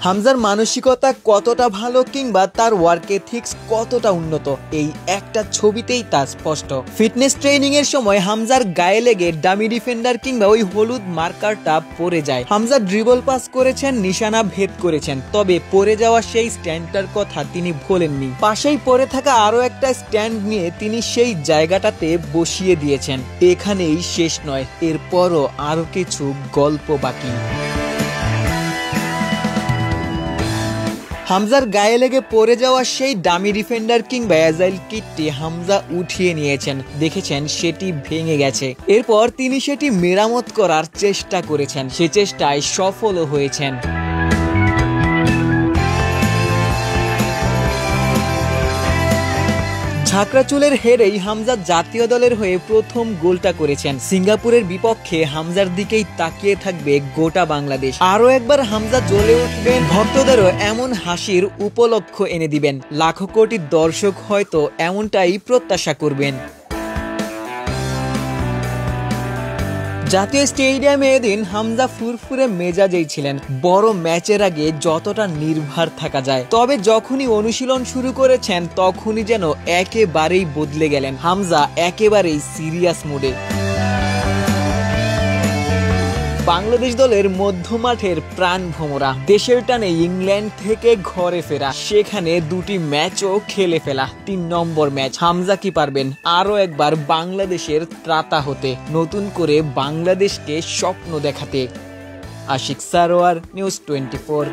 হামজার মানসিকতা কতটা ভালো কিংবা তার ওয়ার্ক এথিক্স কতটা উন্নত এই একটা ছবিতেই তা স্পষ্ট। ফিটনেস ট্রেনিং এর সময় হামজার গায়ে লেগে ডামি ডিফেন্ডার কিংবা ওই হলুদ মার্কারটা পড়ে যায়। হামজা ড্রিবল পাস করেছেন, নিশানা ভেদ করেছেন, তবে পড়ে যাওয়া সেই স্ট্যান্ডটার কথা তিনি ভোলেননি। পাশেই পড়ে থাকা আরো একটা স্ট্যান্ড নিয়ে তিনি সেই জায়গাটাতে বসিয়ে দিয়েছেন। এখানেই শেষ নয়, এরপরও আরো কিছু গল্প বাকি। হামজার গায়ে লেগে পড়ে যাওয়া সেই ডামি ডিফেন্ডার কিংবা অ্যাজাইল কিটটি হামজা উঠিয়ে নিয়েছেন, দেখেছেন সেটি ভেঙে গেছে। এরপর তিনি সেটি মেরামত করার চেষ্টা করেছেন, সে চেষ্টায় সফলও হয়েছেন। ঝাঁকড়া চুলের হেরেই হামজা জাতীয় দলের হয়ে প্রথম গোলটা করেছেন। সিঙ্গাপুরের বিপক্ষে হামজার দিকেই তাকিয়ে থাকবে গোটা বাংলাদেশ। আরো একবার হামজা জ্বলে উঠবেন, ভক্তদেরও এমন হাসির উপলক্ষ এনে দিবেন। লাখো কোটি দর্শক হয়তো এমনটাই প্রত্যাশা করবেন। জাতীয় স্টেডিয়ামে এদিন হামজা ফুরফুরে মেজাজেই ছিলেন। বড় ম্যাচের আগে যতটা নির্ভর থাকা যায়, তবে যখনই অনুশীলন শুরু করেছেন তখনই যেন একেবারেই বদলে গেলেন। হামজা একেবারেই সিরিয়াস মুডে। বাংলাদেশ দলের মধ্যমাঠের প্রাণ ভোমরা, দেশের টানে ইংল্যান্ড থেকে ঘরে ফেরা, সেখানে দুটি ম্যাচও খেলে ফেলা, ৩ নম্বর ম্যাচ। হামজা কি পারবেন আরো একবার বাংলাদেশের ত্রাতা হতে, নতুন করে বাংলাদেশকে স্বপ্ন দেখাতে? আশিক সারোয়ার, নিউজ 24।